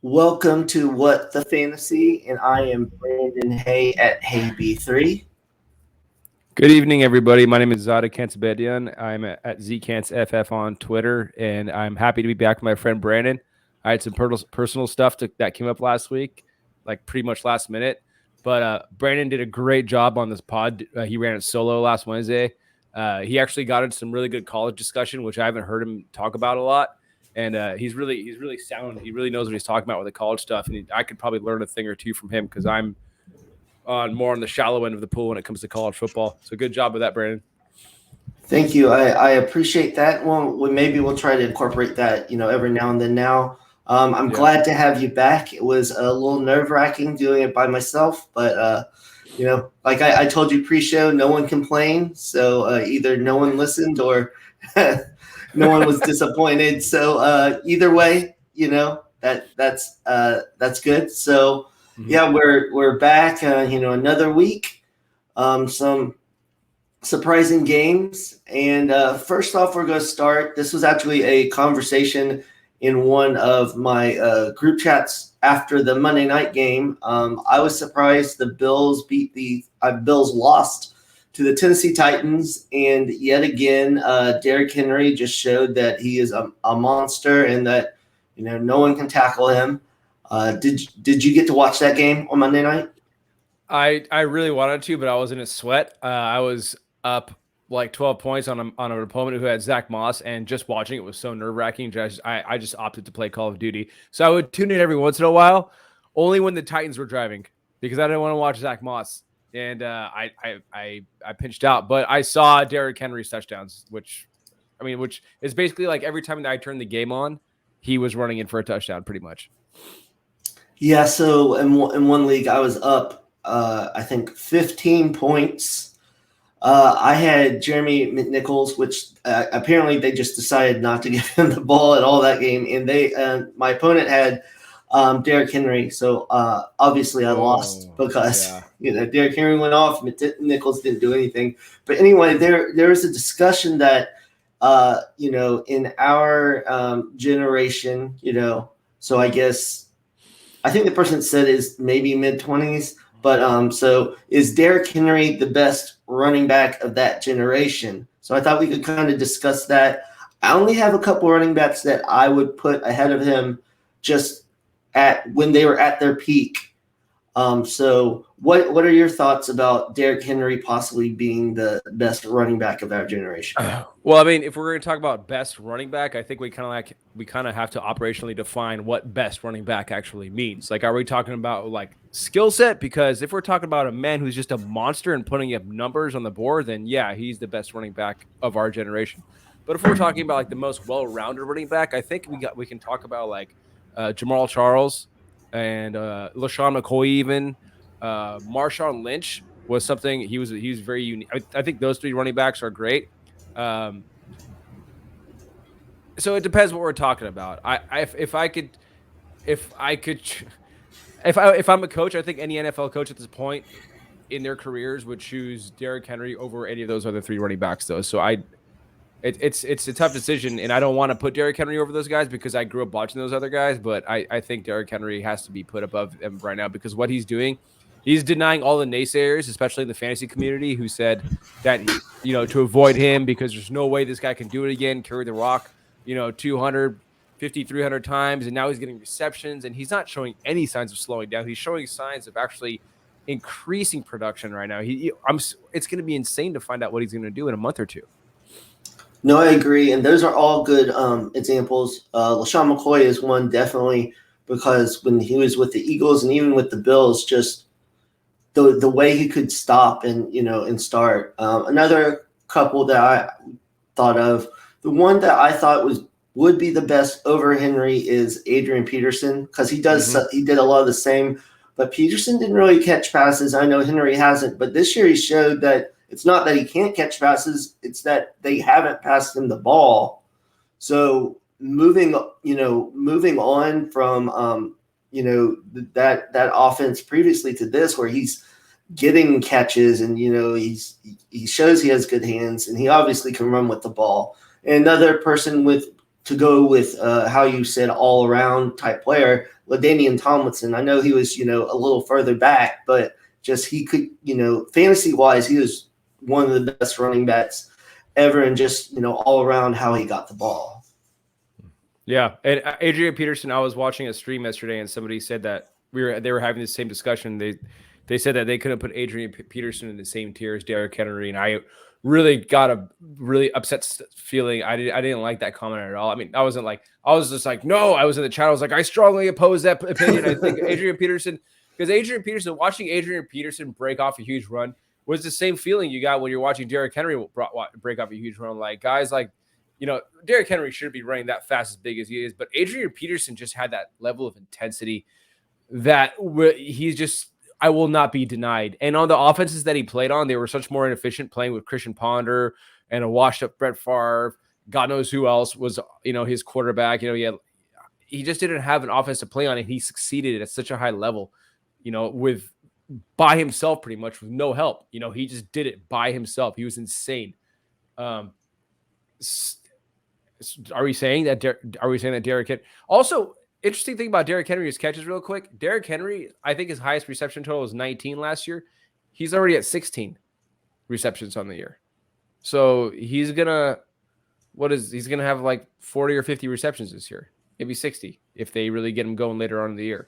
Welcome to What the Fantasy, and I am Brandon Hay at HayB3. Good evening, everybody. My name is Zada Kantsabedian. I'm at ZKantsFF on Twitter, and I'm happy to be back with my friend Brandon. I had some personal stuff that came up last week, like pretty much last minute. But Brandon did a great job on this pod. He ran it solo last Wednesday. He actually got into some really good college discussion, which I haven't heard him talk about a lot. And he's really sound. He really knows what he's talking about with the college stuff, and I could probably learn a thing or two from him because I'm on the shallow end of the pool when it comes to college football. So good job with that, Brandon. Thank you. I appreciate that. Well, maybe we'll try to incorporate that, every now and then now. I'm glad to have you back. It was a little nerve-wracking doing it by myself, but, like I told you pre-show, no one complained. So either no one listened or no one was disappointed. So either way, that's good. So yeah, we're back. Another week. Some surprising games, and first off, we're going to start. This was actually a conversation in one of my group chats after the Monday night game. I was surprised the Bills Bills lost to the Tennessee Titans, and yet again, Derrick Henry just showed that he is a monster and that no one can tackle him. Did you get to watch that game on Monday night? I really wanted to, but I was in a sweat. I was up like 12 points on an opponent who had Zach Moss, and just watching it was so nerve-wracking. I just opted to play Call of Duty. So I would tune in every once in a while, only when the Titans were driving, because I didn't want to watch Zach Moss. And I pinched out. But I saw Derrick Henry's touchdowns, which is basically like every time that I turned the game on, he was running in for a touchdown pretty much. Yeah, so in one league, I was up, I think, 15 points. I had Jeremy McNichols, which apparently they just decided not to give him the ball at all that game. And my opponent had Derrick Henry. So obviously I lost because, Derrick Henry went off. Nichols didn't do anything. But anyway, there was a discussion that, in our generation, so I guess I think the person said is maybe mid-20s. But so is Derrick Henry the best running back of that generation? So I thought we could kind of discuss that. I only have a couple running backs that I would put ahead of him just at when they were at their peak. So what are your thoughts about Derrick Henry possibly being the best running back of our generation? Well, I mean, if we're going to talk about best running back, I think we kind of have to operationally define what best running back actually means. Like, are we talking about like skill set? Because if we're talking about a man who's just a monster and putting up numbers on the board, then yeah, he's the best running back of our generation. But if we're talking about like the most well-rounded running back, I think we can talk about like Jamal Charles and LaShawn McCoy, even Marshawn Lynch was something. He was very unique. I think those three running backs are great. So it depends what we're talking about. If I'm a coach, I think any NFL coach at this point in their careers would choose Derrick Henry over any of those other three running backs, though. So it's a tough decision, and I don't want to put Derrick Henry over those guys because I grew up watching those other guys. But I think Derrick Henry has to be put above him right now because what he's doing. He's denying all the naysayers, especially in the fantasy community, who said that, to avoid him because there's no way this guy can do it again, carry the rock, 250, 300 times, and now he's getting receptions, and he's not showing any signs of slowing down. He's showing signs of actually increasing production right now. It's going to be insane to find out what he's going to do in a month or two. No, I agree, and those are all good examples. LaShawn McCoy is one, definitely, because when he was with the Eagles and even with the Bills, just the way he could stop and start. Another couple that I thought of, the one that I thought would be the best over Henry is Adrian Peterson because he did a lot of the same, but Peterson didn't really catch passes. I know Henry hasn't, but this year he showed that it's not that he can't catch passes, it's that they haven't passed him the ball. So moving on from that offense previously to this, where he's getting catches and he shows he has good hands and he obviously can run with the ball. And another person with to go with how you said all around type player, LaDainian Tomlinson. I know he was, a little further back, but just he could, fantasy wise, he was one of the best running backs ever, and just, all around how he got the ball. Yeah. And Adrian Peterson, I was watching a stream yesterday and somebody said that they were having the same discussion. They said that they couldn't put Adrian Peterson in the same tier as Derrick Henry. And I really got a really upset feeling. I didn't like that comment at all. I mean, I was just like, no, I was in the chat. I was like, I strongly oppose that opinion. I think watching Adrian Peterson break off a huge run was the same feeling you got when you're watching Derrick Henry break off a huge run. Like guys like, Derrick Henry shouldn't be running that fast as big as he is, but Adrian Peterson just had that level of intensity that he's just, I will not be denied. And on the offenses that he played on, they were such more inefficient, playing with Christian Ponder and a washed up Brett Favre. God knows who else was, his quarterback. He just didn't have an offense to play on, and he succeeded at such a high level, by himself pretty much with no help. He just did it by himself. He was insane. Are we saying that Derrick Henry? Also, interesting thing about Derrick Henry is catches real quick. Derrick Henry, I think his highest reception total was 19 last year. He's already at 16 receptions on the year. So he's gonna have like 40 or 50 receptions this year, maybe 60 if they really get him going later on in the year.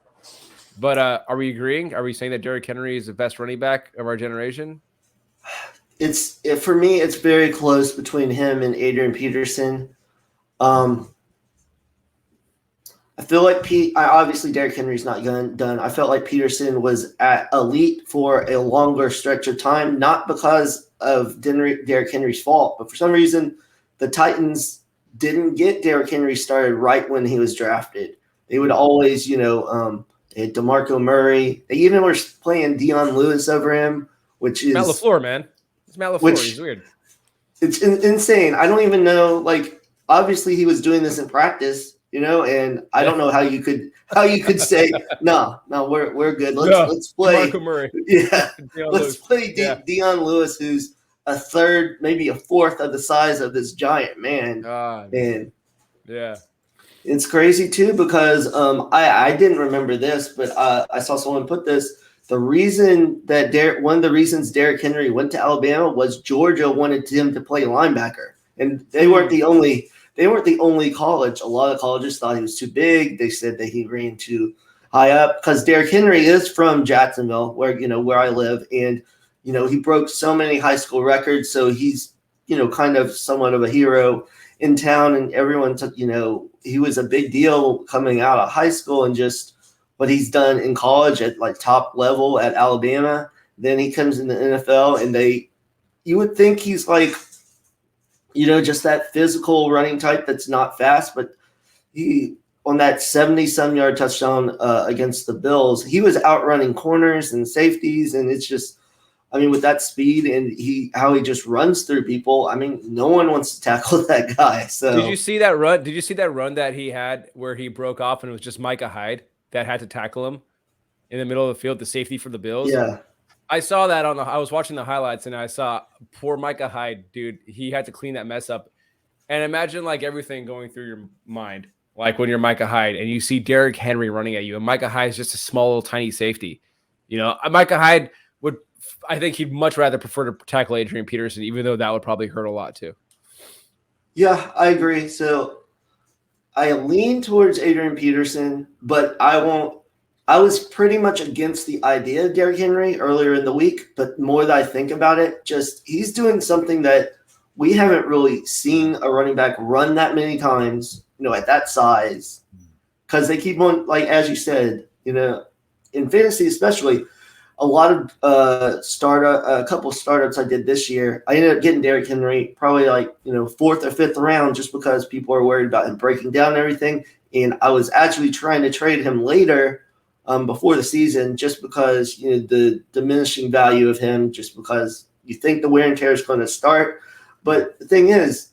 But are we agreeing? Are we saying that Derrick Henry is the best running back of our generation? For me, it's very close between him and Adrian Peterson. I feel like obviously Derrick Henry's not done. I felt like Peterson was at elite for a longer stretch of time, not because of Derrick Henry's fault, but for some reason the Titans didn't get Derrick Henry started right when he was drafted. They would always, they had DeMarco Murray. They even were playing Dion Lewis over him, which is Matt LaFleur, man. It's Matt LaFleur. He's weird. It's insane. I don't even know. Like, obviously he was doing this in practice. And I don't know how you could say no, we're good. Let's play DeMarco Murray. Yeah, let's play Dion Lewis, who's a third, maybe a fourth of the size of this giant man. And yeah, it's crazy too because I didn't remember this, but I saw someone put this. The reason that one of the reasons Derrick Henry went to Alabama was Georgia wanted him to play linebacker, and they weren't the only. They weren't the only college. A lot of colleges thought he was too big. They said that he ran too high up because Derrick Henry is from Jacksonville, where I live, and he broke so many high school records. So he's kind of somewhat of a hero in town, and everyone took he was a big deal coming out of high school, and just what he's done in college at like top level at Alabama. Then he comes in the NFL, and you would think he's like, just that physical running type that's not fast, but he on that 70-some yard touchdown against the Bills, he was outrunning corners and safeties, and it's just, with that speed and how he just runs through people, no one wants to tackle that guy. So did you see that run? Did you see that run that he had where he broke off and it was just Micah Hyde that had to tackle him in the middle of the field, the safety for the Bills? Yeah. I saw that I was watching the highlights and I saw poor Micah Hyde, dude. He had to clean that mess up. And imagine like everything going through your mind, like when you're Micah Hyde and you see Derrick Henry running at you, and Micah Hyde is just a small little tiny safety. Micah Hyde I think he'd much rather prefer to tackle Adrian Peterson, even though that would probably hurt a lot too. Yeah, I agree. So I lean towards Adrian Peterson, but I was pretty much against the idea of Derrick Henry earlier in the week, but more that I think about it, just he's doing something that we haven't really seen a running back run that many times, at that size, because they keep on, like, as you said, in fantasy especially, a lot of a couple startups I did this year, I ended up getting Derrick Henry probably like, fourth or fifth round just because people are worried about him breaking down and everything. And I was actually trying to trade him later before the season just because, the diminishing value of him, just because you think the wear and tear is going to start. But the thing is,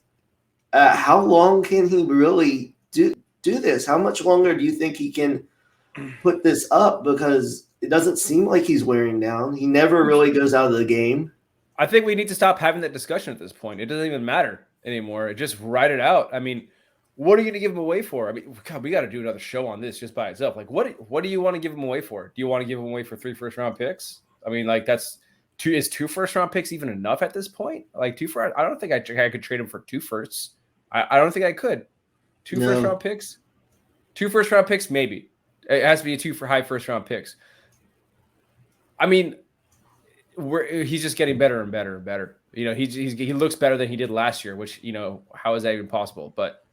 how long can he really do this? How much longer do you think he can put this up? Because it doesn't seem like he's wearing down. He never really goes out of the game. I think we need to stop having that discussion at this point. It doesn't even matter anymore. Just write it out. what are you going to give him away for? I mean, God, we got to do another show on this just by itself. Like, what do you want to give him away for? Do you want to give him away for 3 first-round picks? I mean, like that's is 2 first-round picks even enough at this point? Like I don't think I could trade him for 2 firsts. I don't think I could. 2 first-round picks, 2 first-round picks, maybe. It has to be a 2 for high first-round picks. I mean, he's just getting better and better and better. You know, he looks better than he did last year, which, you know, how is that even possible? But,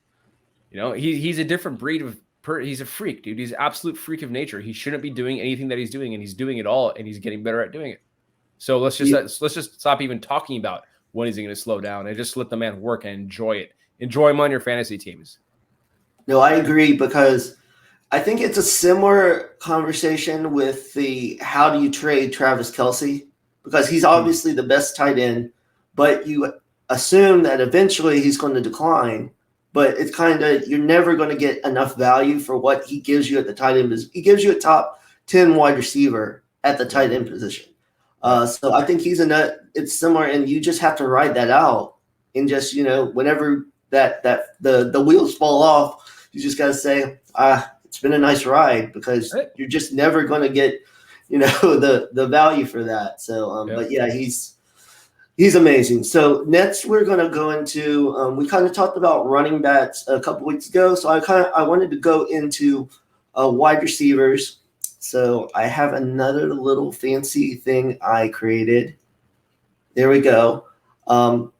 you know, he's a different breed of he's a freak, dude. He's an absolute freak of nature. He shouldn't be doing anything that he's doing, and he's doing it all, and he's getting better at doing it. So let's just stop even talking about when he's going to slow down and just let the man work and enjoy it. Enjoy him on your fantasy teams. No, I agree, because I think it's a similar conversation with the how do you trade Travis Kelce, because he's obviously the best tight end, but you assume that eventually he's going to decline. But it's kind of, you're never going to get enough value for what he gives you at the tight end. He gives you a top 10 wide receiver at the tight end position. So I think it's similar, and you just have to ride that out. And just, you know, whenever the wheels fall off, you just got to say, it's been a nice ride, because you're just never going to get, you know, the value for that. So, but yeah, he's amazing. So next we're going to go into, we kind of talked about running backs a couple weeks ago. So I wanted to go into wide receivers. So I have another little fancy thing I created. There we go. Of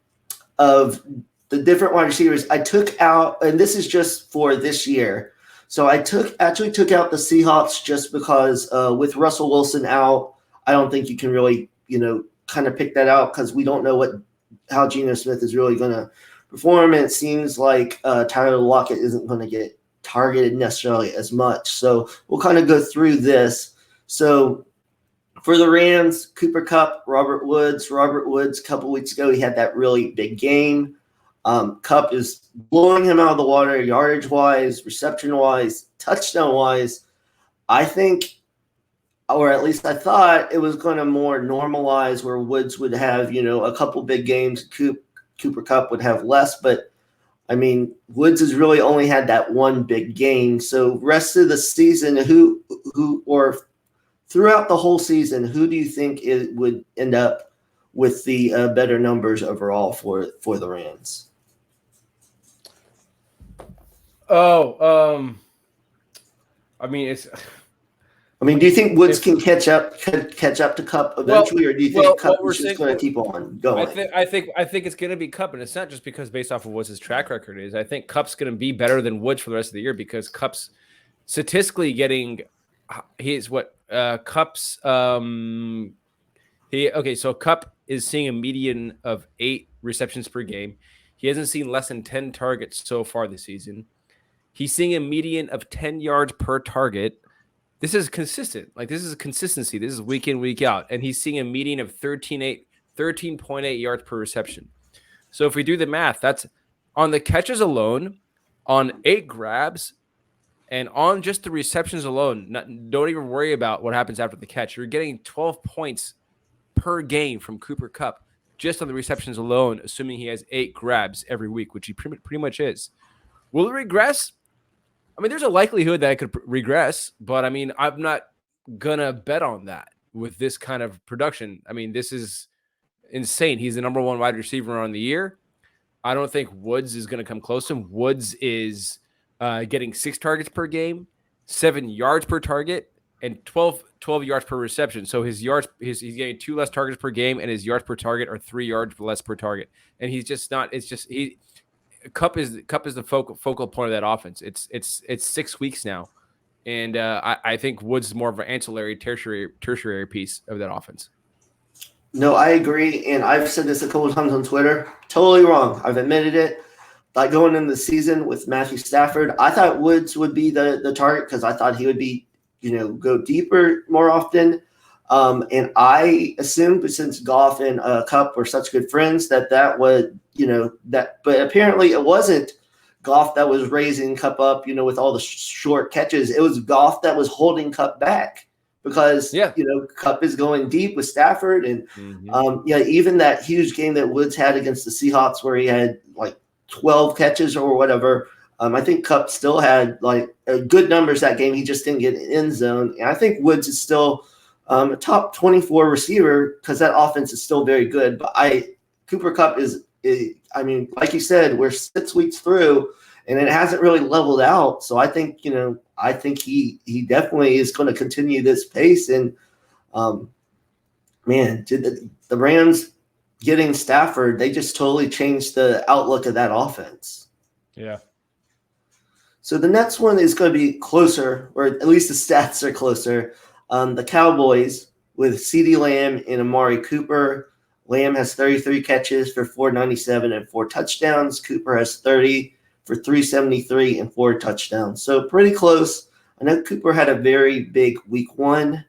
the different wide receivers I took out, and this is just for this year. So I actually took out the Seahawks just because with Russell Wilson out, I don't think you can really, you know, kind of pick that out, because we don't know how Geno Smith is really going to perform. And it seems like Tyler Lockett isn't going to get targeted necessarily as much. So we'll kind of go through this. So for the Rams, Cooper Kupp, Robert Woods. Robert Woods, a couple weeks ago, he had that really big game. Kupp is blowing him out of the water, yardage-wise, reception-wise, touchdown-wise. I think, or at least I thought, it was going to more normalize where Woods would have, you know, a couple big games. Cooper Kupp would have less, but I mean, Woods has really only had that one big game. So rest of the season, or throughout the whole season, who do you think it would end up with the better numbers overall for the Rams? I mean, do you think Woods can catch up to Kupp eventually, or do you think Kupp is just going to keep on going? I think it's going to be Kupp, and it's not just because based off of what his track record is. I think Kupp's going to be better than Woods for the rest of the year, because Kupp's statistically getting Kupp's so Kupp is seeing a median of 8 receptions per game. He hasn't seen less than 10 targets so far this season. He's seeing a median of 10 yards per target. This is consistent. Like, this is a consistency. This is week in, week out. And he's seeing a median of 13.8 yards per reception. So if we do the math, that's on the catches alone, on 8 grabs, and on just the receptions alone. Don't even worry about what happens after the catch. You're getting 12 points per game from Cooper Kupp just on the receptions alone, assuming he has 8 grabs every week, which he pretty much is. Will it regress? I mean, there's a likelihood that it could regress, but I mean, I'm not going to bet on that with this kind of production. I mean, this is insane. He's the number 1 wide receiver on the year. I don't think Woods is going to come close to him. Woods is getting 6 targets per game, 7 yards per target, and 12 yards per reception. So he's getting 2 less targets per game, and his yards per target are 3 yards less per target. And he's just not. It's just Kupp is the focal point of that offense. It's 6 weeks now, and I think Woods is more of an ancillary, tertiary piece of that offense. No, I agree, and I've said this a couple of times on Twitter. Totally wrong. I've admitted it. Like going into the season with Matthew Stafford, I thought Woods would be the target, because I thought he would be, you know, go deeper more often. And I assumed, since Goff and Kupp were such good friends, that would, you know, that. But apparently, it wasn't Goff that was raising Kupp up, you know, with all the short catches. It was Goff that was holding Kupp back, because you know, Kupp is going deep with Stafford, and even that huge game that Woods had against the Seahawks, where he had like 12 catches or whatever. I think Kupp still had like good numbers that game. He just didn't get an end zone. And I think Woods is still a top 24 receiver because that offense is still very good. But Cooper Kupp I mean, like you said, we're 6 weeks through and it hasn't really leveled out. So I think, I think he definitely is going to continue this pace. And man, did the Rams getting Stafford, they just totally changed the outlook of that offense. Yeah. So the next one is going to be closer, or at least the stats are closer. The Cowboys with CeeDee Lamb and Amari Cooper. Lamb has 33 catches for 497 and 4 touchdowns. Cooper has 30 for 373 and 4 touchdowns. So pretty close. I know Cooper had a very big week 1,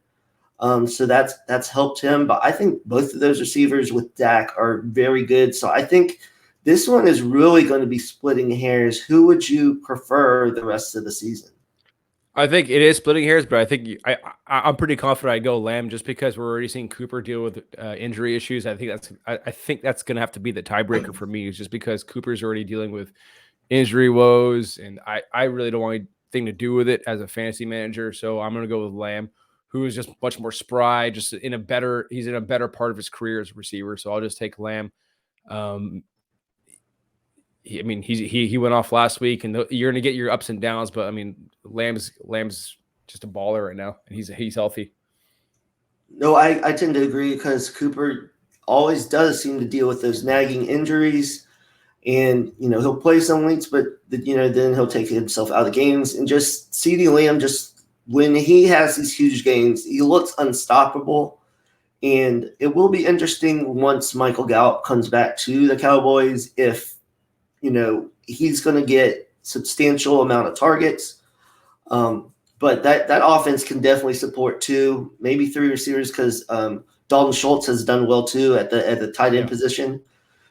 so that's helped him. But I think both of those receivers with Dak are very good. So I think this one is really going to be splitting hairs. Who would you prefer the rest of the season? I think it is splitting hairs, but I think I'm pretty confident I'd go Lamb just because we're already seeing Cooper deal with injury issues. I think that's going to have to be the tiebreaker for me, is just because Cooper's already dealing with injury woes, and I really don't want anything to do with it as a fantasy manager. So I'm going to go with Lamb, who is just much more spry, he's in a better part of his career as a receiver. So I'll just take Lamb. He went off last week, and you're going to get your ups and downs. But I mean, Lamb's just a baller right now, and he's healthy. No, I tend to agree because Cooper always does seem to deal with those nagging injuries, and he'll play some weeks, but then he'll take himself out of games. And just CeeDee Lamb, just when he has these huge games, he looks unstoppable. And it will be interesting once Michael Gallup comes back to the Cowboys if he's going to get substantial amount of targets. But that offense can definitely support 2, maybe 3 receivers because Dalton Schultz has done well too at the tight end position.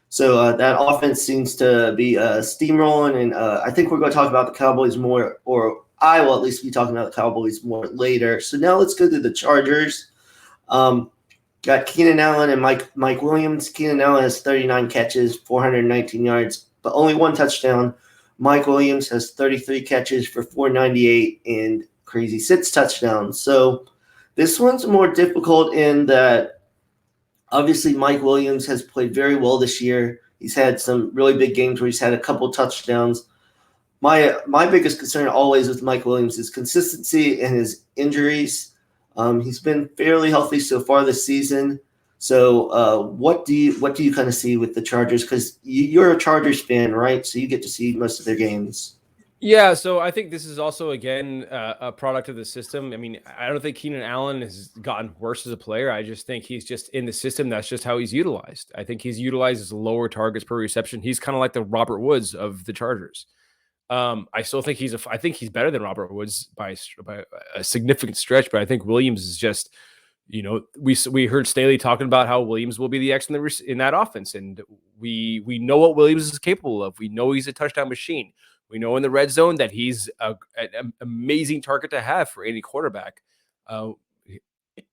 So that offense seems to be steamrolling. And I think we're going to talk about the Cowboys more, or I will at least be talking about the Cowboys more later. So now let's go to the Chargers. Got Keenan Allen and Mike Williams. Keenan Allen has 39 catches, 419 yards, but only 1 touchdown. Mike Williams has 33 catches for 498 and crazy 6 touchdowns. So this one's more difficult in that obviously Mike Williams has played very well this year. He's had some really big games where he's had a couple touchdowns. My biggest concern always with Mike Williams is consistency and his injuries. He's been fairly healthy so far this season. So what do you kind of see with the Chargers? Because you're a Chargers fan, right? So you get to see most of their games. Yeah, so I think this is also, again, a product of the system. I mean, I don't think Keenan Allen has gotten worse as a player. I just think he's just in the system. That's just how he's utilized. I think he's utilized as lower targets per reception. He's kind of like the Robert Woods of the Chargers. I still think I think he's better than Robert Woods by a significant stretch, but I think Williams is just, we heard Staley talking about how Williams will be the X in that offense, and we know what Williams is capable of. We know he's a touchdown machine. We know in the red zone that he's an amazing target to have for any quarterback.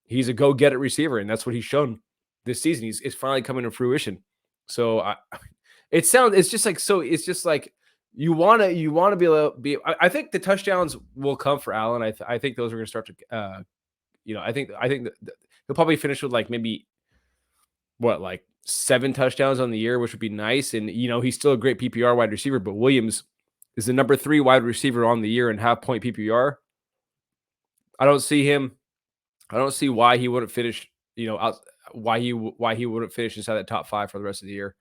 He's a go-get-it receiver, and that's what he's shown this season. It's finally coming to fruition. So it's just like you want to be able to be. I think the touchdowns will come for Allen. I think those are going to start to. I think that he'll probably finish with like maybe 7 touchdowns on the year, which would be nice. And he's still a great PPR wide receiver, but Williams is the number 3 wide receiver on the year in half-point PPR. I don't see why he wouldn't finish. Why he wouldn't finish inside that top 5 for the rest of the year.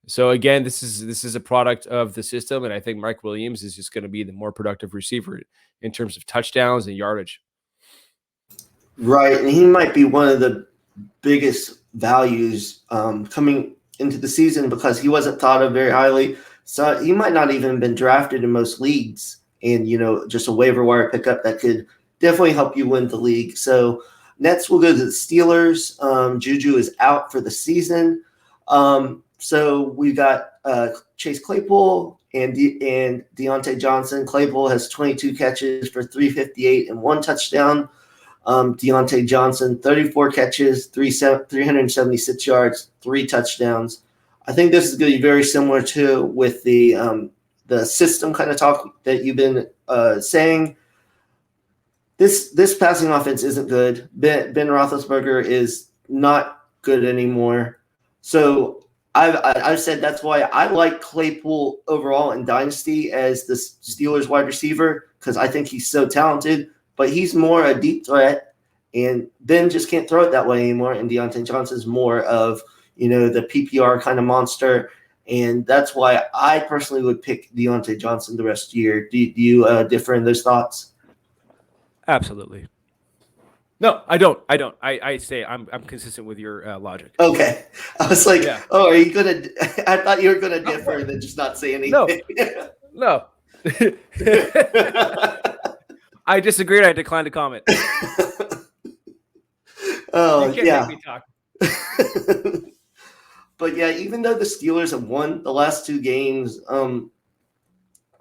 So again, this is a product of the system, and I think Mike Williams is just going to be the more productive receiver in terms of touchdowns and yardage. Right, and he might be one of the biggest values coming into the season because he wasn't thought of very highly. So he might not even have been drafted in most leagues, and just a waiver wire pickup that could definitely help you win the league. So next we'll go to the Steelers. Juju is out for the season. So we got Chase Claypool and Deontay Johnson. Claypool has 22 catches for 358 and 1 touchdown. Deontay Johnson, 34 catches, 376 yards, 3 touchdowns. I think this is going to be very similar to with the the system kind of talk that you've been saying. This passing offense isn't good. Ben Roethlisberger is not good anymore. So I've said that's why I like Claypool overall in Dynasty as the Steelers wide receiver, because I think he's so talented, but he's more a deep threat, and Ben just can't throw it that way anymore. And Deontay Johnson's more of the PPR kind of monster, and that's why I personally would pick Deontay Johnson the rest of the year. Do you differ in those thoughts? Absolutely. No, I don't. I say I'm consistent with your logic. Okay. I was like, Oh, are you going to – I thought you were going to differ and then just not say anything. No. I disagreed. I declined to comment. Oh, you can't make me talk. But, yeah, even though the Steelers have won the last 2 games,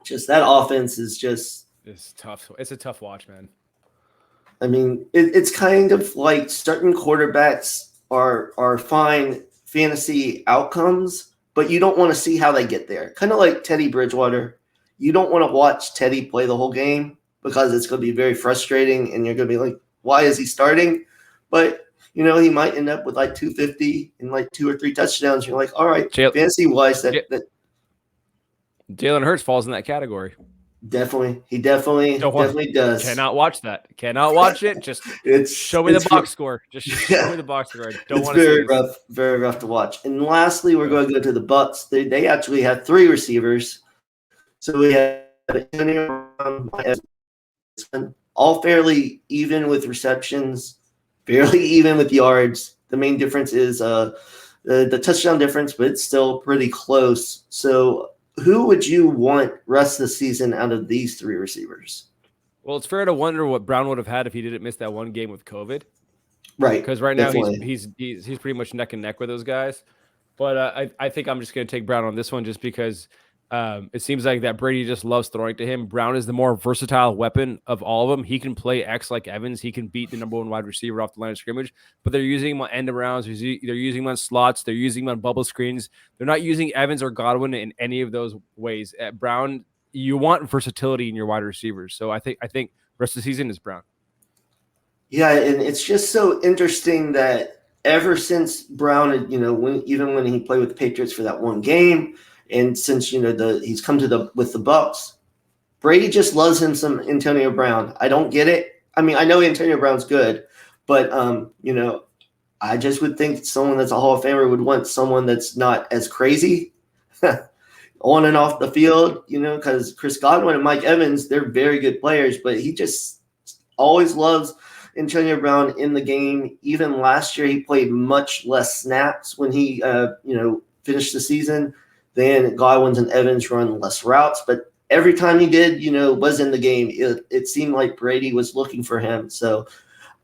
just that offense is just – It's tough. It's a tough watch, man. I mean, it's kind of like certain quarterbacks are fine fantasy outcomes, but you don't want to see how they get there. Kind of like Teddy Bridgewater. You don't want to watch Teddy play the whole game because it's going to be very frustrating, and you're going to be like, why is he starting? But, he might end up with like 250 and like 2 or 3 touchdowns. You're like, all right, fantasy-wise, that Jalen Hurts falls in that category. He definitely does. Cannot watch that. Cannot watch it. Just show me the box score. Just show me the box score. I don't want to see this. Very rough to watch. And lastly, we're going to go to the Bucks. They actually have 3 receivers. So we have Antonio Brown, all fairly even with receptions, fairly even with yards. The main difference is the touchdown difference, but it's still pretty close. So who would you want rest of the season out of these 3 receivers? Well, it's fair to wonder what Brown would have had if he didn't miss that one game with COVID. Right. Because right now he's pretty much neck and neck with those guys. But I think I'm just going to take Brown on this one just because it seems like that Brady just loves throwing to him. Brown is the more versatile weapon of all of them. He can play X like Evans. He can beat the number 1 wide receiver off the line of scrimmage, but they're using him on end arounds. They're using him on slots. They're using him on bubble screens. They're not using Evans or Godwin in any of those ways. At Brown, you want versatility in your wide receivers. So I think rest of the season is Brown. Yeah, and it's just so interesting that ever since Brown, even when he played with the Patriots for that one game, and since he's come with the Bucks, Brady just loves him some Antonio Brown. I don't get it. I mean, I know Antonio Brown's good, but I just would think someone that's a Hall of Famer would want someone that's not as crazy on and off the field. Because Chris Godwin and Mike Evans, they're very good players, but he just always loves Antonio Brown in the game. Even last year, he played much less snaps when he finished the season. Then Godwin and Evans run less routes, but every time he did, was in the game, it seemed like Brady was looking for him. So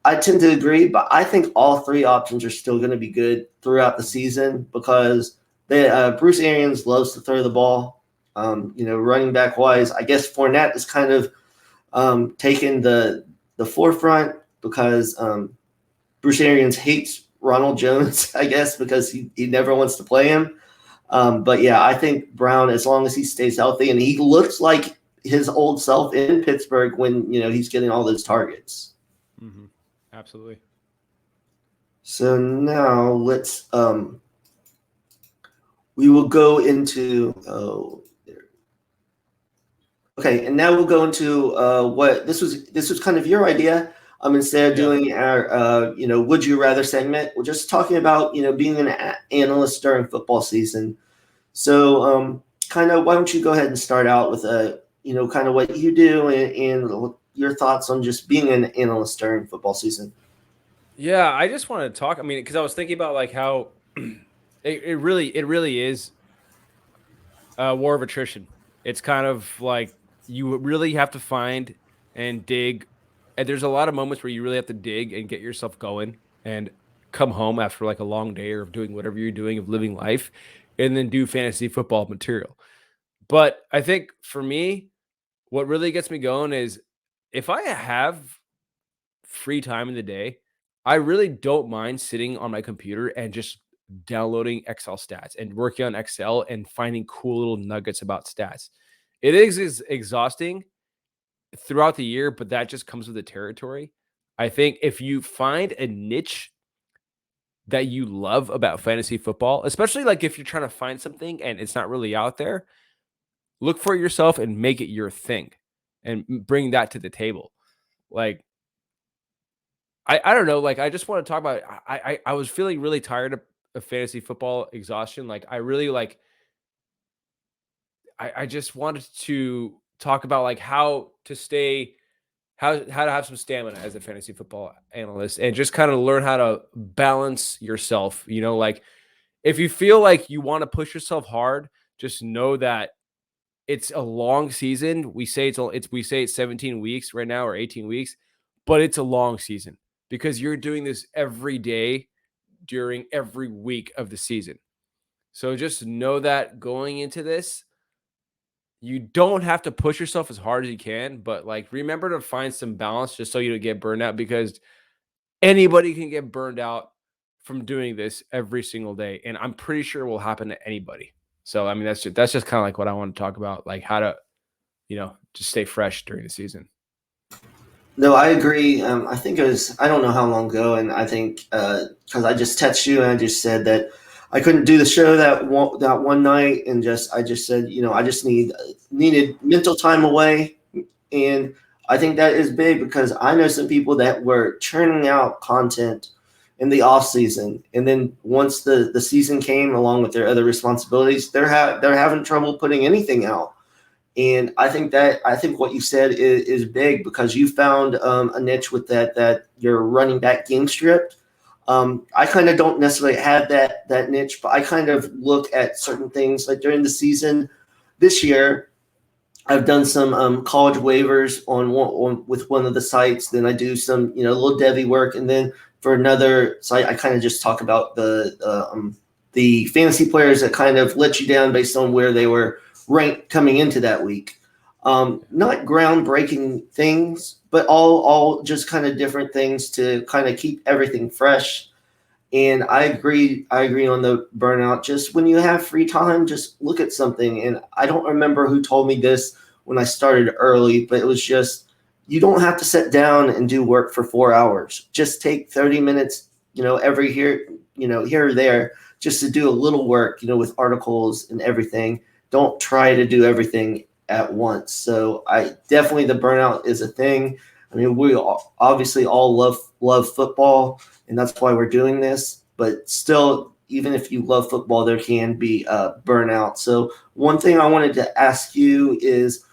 I tend to agree, but I think all 3 options are still going to be good throughout the season because Bruce Arians loves to throw the ball. Running back wise, I guess Fournette is kind of taking the forefront because Bruce Arians hates Ronald Jones, I guess, because he never wants to play him. But yeah, I think Brown, as long as he stays healthy, and he looks like his old self in Pittsburgh when he's getting all those targets. Mm-hmm. Absolutely. So now let's we will go into okay, and now we'll go into what this was kind of your idea. Instead of doing our would you rather segment, we're just talking about being an analyst during football season. So kind of why don't you go ahead and start out with kind of what you do and your thoughts on just being an analyst during football season. Yeah, I just wanted to talk. I mean, because I was thinking about like how it really is a war of attrition. It's kind of like you really have to find and dig. And there's a lot of moments where you really have to dig and get yourself going and come home after like a long day of doing whatever you're doing, of living life, and then do fantasy football material. But I think for me, what really gets me going is if I have free time in the day, I really don't mind sitting on my computer and just downloading Excel stats and working on Excel and finding cool little nuggets about stats. It is exhausting throughout the year, but that just comes with the territory. I think if you find a niche that you love about fantasy football, especially like if you're trying to find something and it's not really out there, look for it yourself and make it your thing and bring that to the table. Like, I don't know. Like, I just want to talk about, I was feeling really tired of fantasy football exhaustion. Like, I really like, I just wanted to talk about like how to stay, how to have some stamina as a fantasy football analyst and just kind of learn how to balance yourself. You know, like if you feel like you want to push yourself hard, just know that it's a long season. We say it's 17 weeks right now or 18 weeks, but it's a long season because you're doing this every day during every week of the season. So just know that going into this, you don't have to push yourself as hard as you can, but like remember to find some balance just so you don't get burned out because anybody can get burned out from doing this every single day. And I'm pretty sure it will happen to anybody. So I mean that's just kind of like what I want to talk about, like how to, just stay fresh during the season. No, I agree. I think it was, I don't know how long ago, and I think because I just texted you and I just said that I couldn't do the show that one night, and I just said, I just needed mental time away, and I think that is big because I know some people that were churning out content in the off season, and then once the season came along with their other responsibilities, they're having trouble putting anything out. And I think what you said is big because you found a niche with that your running back game script. I kind of don't necessarily have that niche, but I kind of look at certain things like during the season. This year, I've done some college waivers with one of the sites. Then I do some little Devi work, and then for another site, I kind of just talk about the fantasy players that kind of let you down based on where they were ranked coming into that week. Not groundbreaking things, but all just kind of different things to kind of keep everything fresh. And I agree on the burnout. Just when you have free time, just look at something. And I don't remember who told me this when I started early, but it was just, you don't have to sit down and do work for 4 hours. Just take 30 minutes, every here or there, just to do a little work, with articles and everything. Don't try to do everything at once. So definitely the burnout is a thing. I mean, we obviously all love football, and that's why we're doing this. But still, even if you love football, there can be burnout. So one thing I wanted to ask you is,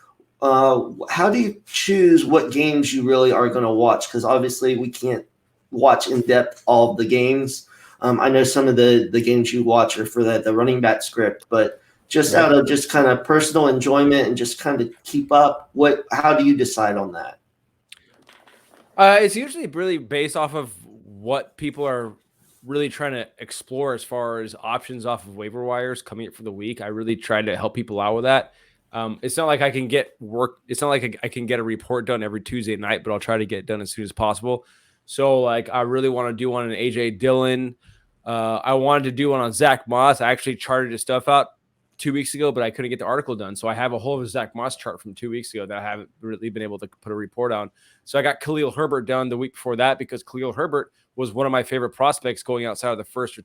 how do you choose what games you really are going to watch? Because obviously we can't watch in depth all of the games. I know some of the games you watch are for the running back script, but just out of just kind of personal enjoyment and just kind of keep up, how do you decide on that? It's usually really based off of what people are really trying to explore as far as options off of waiver wires coming up for the week. I really try to help people out with that. It's not like I can get work. It's not like I can get a report done every Tuesday night, but I'll try to get it done as soon as possible. So like, I really want to do one on AJ Dillon. I wanted to do one on Zach Moss. I actually charted his stuff out 2 weeks ago, but I couldn't get the article done. So I have a whole Zach Moss chart from 2 weeks ago that I haven't really been able to put a report on. So I got Khalil Herbert done the week before that because Khalil Herbert was one of my favorite prospects going outside of the first,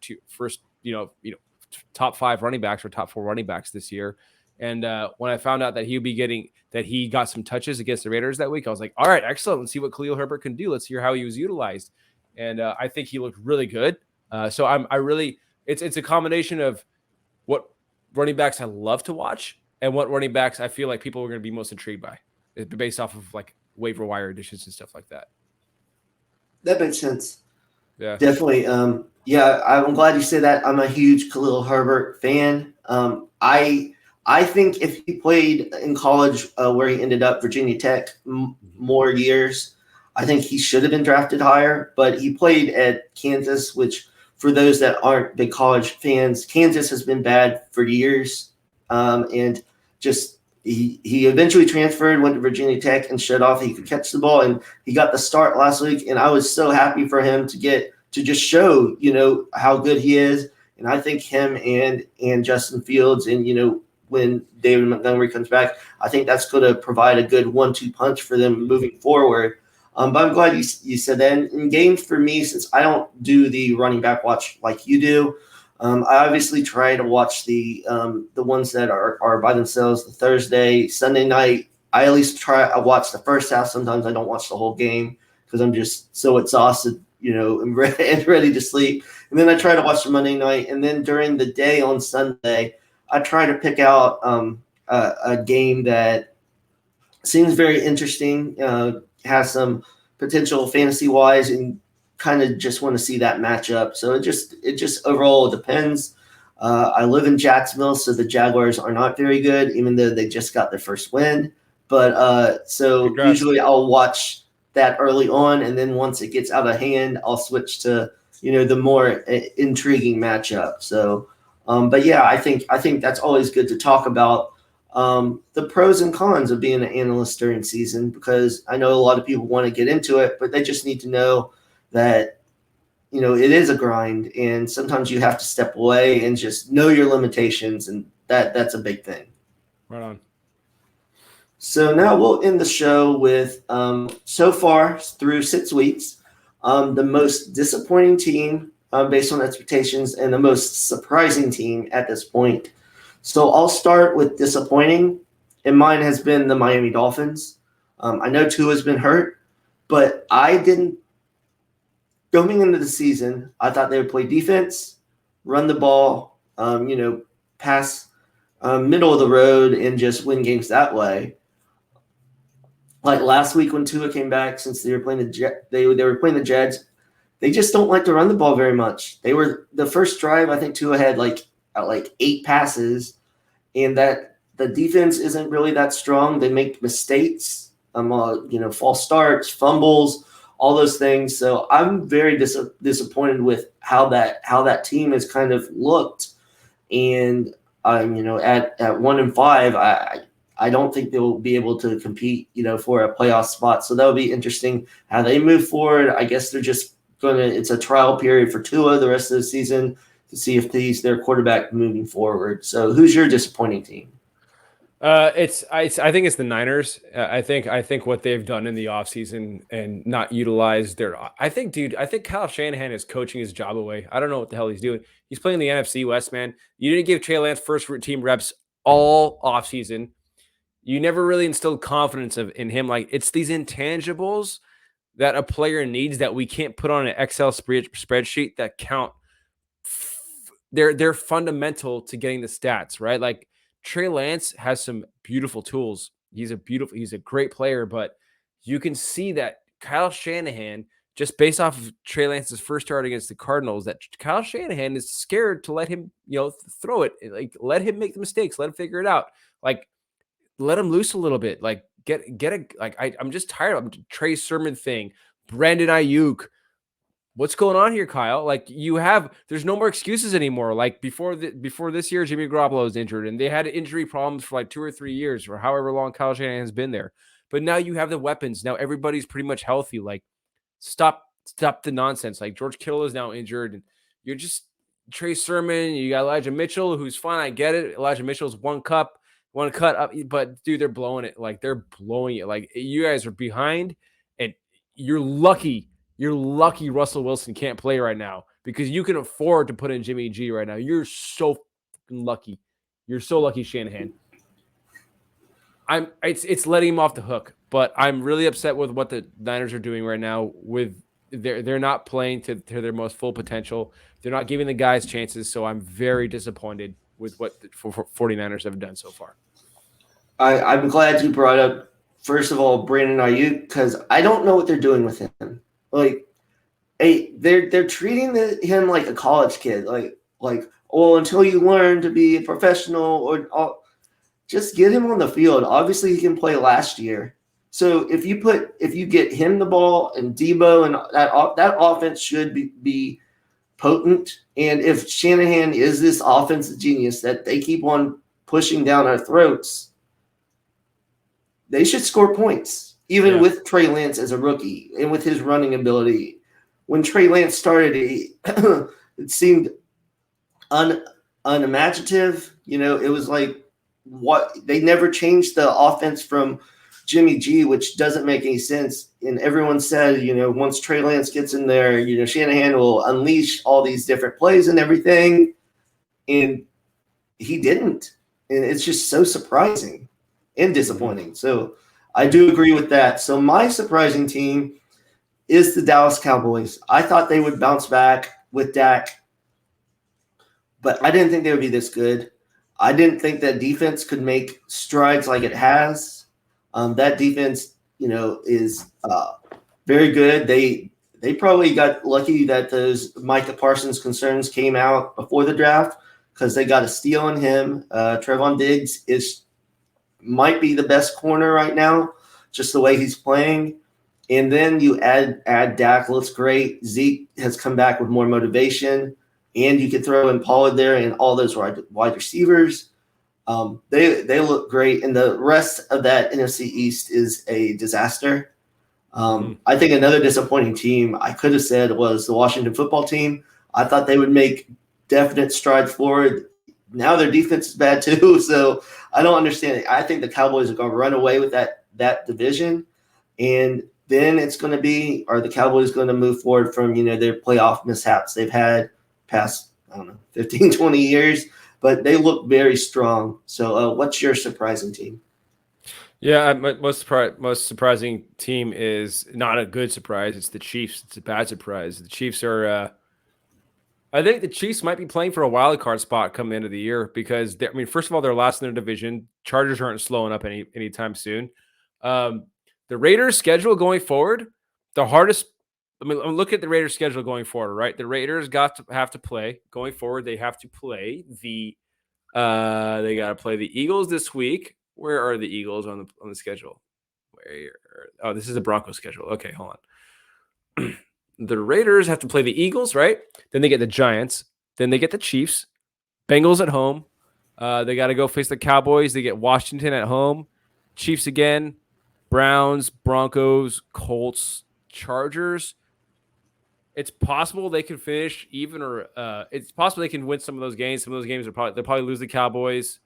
top 5 running backs or top 4 running backs this year. And when I found out that he got some touches against the Raiders that week, I was like, all right, excellent. Let's see what Khalil Herbert can do. Let's hear how he was utilized. And I think he looked really good. So it's a combination of what running backs I love to watch and what running backs I feel like people are going to be most intrigued by, based off of like waiver wire additions and stuff like that. That makes sense. Yeah, definitely. I'm glad you said that. I'm a huge Khalil Herbert fan. I think if he played in college where he ended up, Virginia Tech, more years, I think he should have been drafted higher. But he played at Kansas, which, for those that aren't big college fans, Kansas has been bad for years. And just he eventually transferred, went to Virginia Tech, and showed off he could catch the ball. And he got the start last week. And I was so happy for him to just show, how good he is. And I think him and Justin Fields and, when David Montgomery comes back. I think that's going to provide a good 1-2 punch for them moving forward. But I'm glad you said that. In games for me, since I don't do the running back watch like you do, I obviously try to watch the ones that are by themselves, the Thursday, Sunday night. I at least I watch the first half. Sometimes I don't watch the whole game because I'm just so exhausted, and ready to sleep. And then I try to watch the Monday night. And then during the day on Sunday, I try to pick out a game that seems very interesting, has some potential fantasy-wise, and kind of just want to see that matchup. So it just overall depends. I live in Jacksonville, so the Jaguars are not very good, even though they just got their first win. But so Congrats. usually I'll watch that early on, and then once it gets out of hand, I'll switch to the more intriguing matchup. So, but yeah, I think that's always good to talk about the pros and cons of being an analyst during season, because I know a lot of people want to get into it, but they just need to know that it is a grind, and sometimes you have to step away and just know your limitations, and that's a big thing. Right on. So now we'll end the show with so far through 6 weeks, the most disappointing team based on expectations and the most surprising team at this point. So I'll start with disappointing, and mine has been the Miami Dolphins. I know Tua's been hurt, but going into the season, I thought they would play defense, run the ball, pass middle of the road, and just win games that way. Like last week when Tua came back, since they were playing they were playing the Jets, they just don't like to run the ball very much. They were the first drive, I think Tua had like 8 passes, and that the defense isn't really that strong. They make mistakes, false starts, fumbles, all those things. So I'm very disappointed with how that team has kind of looked. And at 1-5, I don't think they'll be able to compete, for a playoff spot. So that'll be interesting how they move forward. I guess they're just it's a trial period for Tua the rest of the season to see if he's their quarterback moving forward. So who's your disappointing team? I think it's the Niners. I think what they've done in the offseason and not utilized I think Kyle Shanahan is coaching his job away. I don't know what the hell he's doing. He's playing the NFC West, man. You didn't give Trey Lance first team reps all offseason. You never really instilled confidence in him. Like, it's these intangibles that a player needs that we can't put on an Excel spreadsheet that count. They're fundamental to getting the stats, right? Like, Trey Lance has some beautiful tools. He's a great player, but you can see that Kyle Shanahan, just based off of Trey Lance's first start against the Cardinals, that Kyle Shanahan is scared to let him, throw it. Like, let him make the mistakes, let him figure it out. Like, let him loose a little bit. Like, I'm just tired of Trey Sermon thing, Brandon Ayuk. What's going on here, Kyle? Like, there's no more excuses anymore. Like, before this year, Jimmy Garoppolo was injured, and they had injury problems for like 2 or 3 years, or however long Kyle Shanahan has been there. But now you have the weapons. Now everybody's pretty much healthy. Like, stop the nonsense. Like, George Kittle is now injured, and you're just Trey Sermon. You got Elijah Mitchell, who's fine. I get it. Elijah Mitchell's one cut up, but dude, they're blowing it. Like, they're blowing it. Like, you guys are behind, and you're lucky. You're lucky Russell Wilson can't play right now, because you can afford to put in Jimmy G right now. You're so lucky. You're so lucky, Shanahan. It's letting him off the hook, but I'm really upset with what the Niners are doing right now. They're not playing to their most full potential. They're not giving the guys chances, so I'm very disappointed with what the 49ers have done so far. I'm glad you brought up, first of all, Brandon Ayuk, because I don't know what they're doing with him. Like, they're treating him like a college kid. Like, until you learn to be a professional, or just get him on the field. Obviously, he can play last year. So if you get him the ball and Debo, and that offense should be potent. And if Shanahan is this offensive genius that they keep on pushing down our throats, they should score points, even with Trey Lance as a rookie and with his running ability. When Trey Lance started, it seemed unimaginative. It was like what they never changed the offense from Jimmy G, which doesn't make any sense. And everyone said, once Trey Lance gets in there, Shanahan will unleash all these different plays and everything. And he didn't. And it's just so surprising and disappointing. So I do agree with that. So my surprising team is the Dallas Cowboys. I thought they would bounce back with Dak, but I didn't think they would be this good. I didn't think that defense could make strides like it has. That defense, is very good. They probably got lucky that those Micah Parsons concerns came out before the draft because they got a steal on him. Trevon Diggs might be the best corner right now, just the way he's playing. And then you add Dak, looks great. Zeke has come back with more motivation, and you could throw in Pollard there and all those wide receivers. They look great, and the rest of that NFC East is a disaster. I think another disappointing team I could have said was the Washington football team. I thought they would make definite strides forward. Now their defense is bad too, so I don't understand it. I think the Cowboys are going to run away with that division, and then it's going to be, are the Cowboys going to move forward from, their playoff mishaps they've had past, 15, 20 years, but they look very strong. So what's your surprising team? Yeah, my most surprising team is not a good surprise. It's the Chiefs. It's a bad surprise. The Chiefs are I think the Chiefs might be playing for a wild card spot come the end of the year because, first of all, they're last in their division. Chargers aren't slowing up anytime soon. The Raiders' schedule going forward, the hardest. Look at the Raiders' schedule going forward, right? The Raiders have to play going forward. They have to play they got to play the Eagles this week. Where are the Eagles on the schedule? This is the Broncos schedule. Okay, hold on. The Raiders have to play the Eagles, right? Then they get the Giants. Then they get the Chiefs. Bengals at home. They got to go face the Cowboys. They get Washington at home. Chiefs again. Browns, Broncos, Colts, Chargers. It's possible they can finish even, or it's possible they can win some of those games. Some of those games they'll probably lose the Cowboys.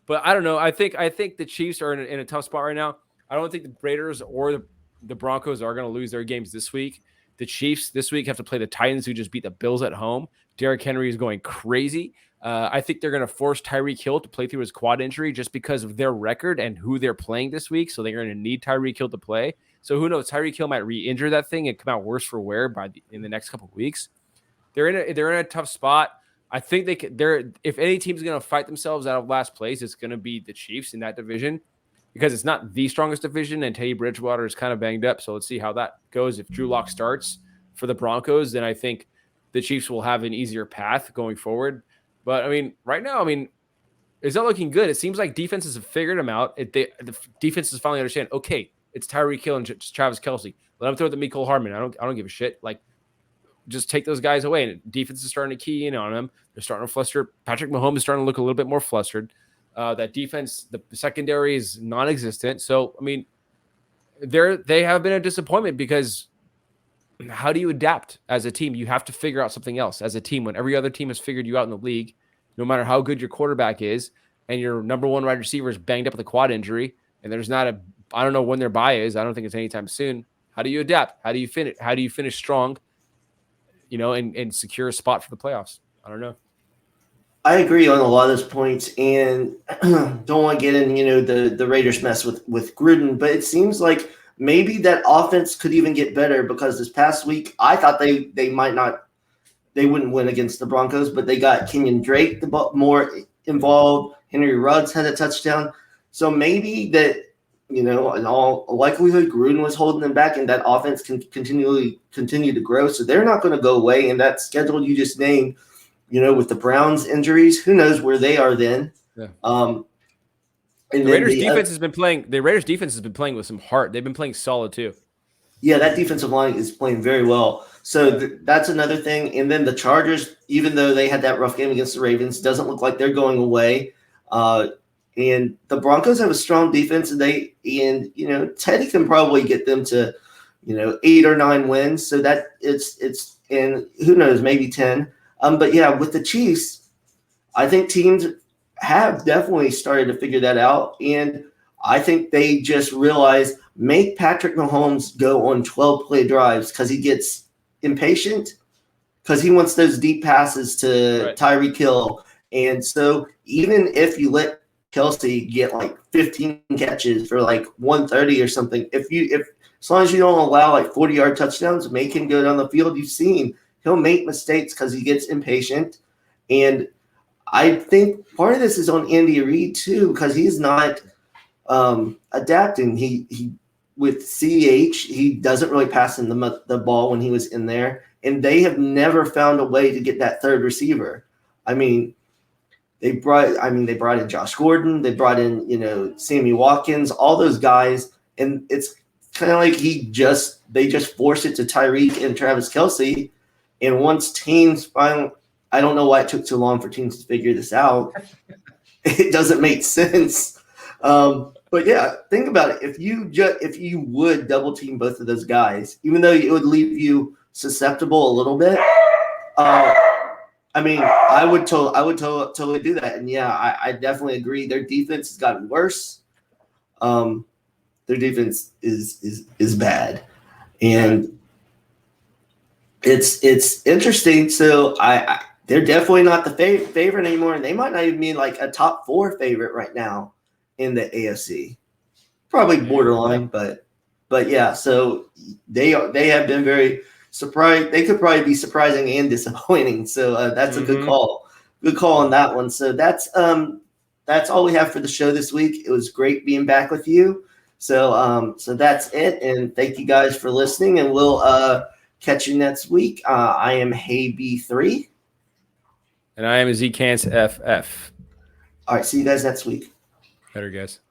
But I don't know. I think the Chiefs are in a tough spot right now. I don't think the Raiders or the Broncos are going to lose their games this week. The Chiefs this week have to play the Titans, who just beat the Bills at home. Derrick Henry is going crazy. I think they're going to force Tyreek Hill to play through his quad injury just because of their record and who they're playing this week. So they're going to need Tyreek Hill to play. So who knows? Tyreek Hill might re-injure that thing and come out worse for wear in the next couple of weeks. They're in a tough spot. I think if any team's going to fight themselves out of last place, it's going to be the Chiefs in that division because it's not the strongest division and Teddy Bridgewater is kind of banged up. So let's see how that goes. If Drew Lock starts for the Broncos, then I think the Chiefs will have an easier path going forward. But right now, it's not looking good. It seems like defenses have figured them out. The defenses finally understand. Okay, it's Tyreek Hill and Travis Kelce. Let them throw it to Mecole Hardman. I don't give a shit. Just take those guys away. And defense is starting to key in on them. They're starting to fluster. Patrick Mahomes is starting to look a little bit more flustered. That defense, the secondary is non-existent. So they have been a disappointment because how do you adapt as a team? You have to figure out something else as a team when every other team has figured you out in the league, no matter how good your quarterback is, and your number one wide receiver is banged up with a quad injury, and there's not I don't know when their bye is. I don't think it's anytime soon. How do you adapt? How do you finish? How do you finish strong, and secure a spot for the playoffs? I don't know. I agree on a lot of those points, and don't want to get in, the Raiders mess with Gruden, but it seems like maybe that offense could even get better because this past week I thought they wouldn't win against the Broncos, but they got Kenyon Drake more involved. Henry Ruggs had a touchdown, so maybe that in all likelihood Gruden was holding them back, and that offense can continue to grow. So they're not going to go away. And that schedule you just named, with the Browns injuries, who knows where they are then. Yeah. And the Raiders defense has been playing with some heart. They've been playing solid too. Yeah, that defensive line is playing very well. So that's another thing. And then the Chargers, even though they had that rough game against the Ravens, doesn't look like they're going away. And the Broncos have a strong defense, and Teddy can probably get them to 8 or 9 wins. So that it's and who knows, maybe 10. But yeah, with the Chiefs, I think teams have definitely started to figure that out. And I think they just realized make Patrick Mahomes go on 12 play drives because he gets impatient because he wants those deep passes to Tyreek Hill. And so even if you let Kelsey get like 15 catches for like 130 or something, if as long as you don't allow like 40-yard touchdowns, make him go down the field, you've seen he'll make mistakes because he gets impatient. And I think part of this is on Andy Reid too, because he's not adapting. He with CH, he doesn't really pass him the ball when he was in there, and they have never found a way to get that third receiver. I mean, they brought in Josh Gordon, they brought in Sammy Watkins, all those guys, and it's kind of like they just force it to Tyreek and Travis Kelce, and once teams finally. I don't know why it took too long for teams to figure this out. It doesn't make sense. But yeah, think about it. If you would double team both of those guys, even though it would leave you susceptible a little bit, I would totally do that. And yeah, I definitely agree. Their defense has gotten worse. Their defense is bad, and it's interesting. So they're definitely not the favorite anymore, and they might not even be like a top 4 favorite right now in the AFC. Probably borderline, but yeah. So they have been very surprised. They could probably be surprising and disappointing. So that's a good call. Good call on that one. So that's all we have for the show this week. It was great being back with you. So that's it, and thank you guys for listening, and we'll catch you next week. I am Hey B3. And I am Zcans FF. All right, see you guys next week. Better guys.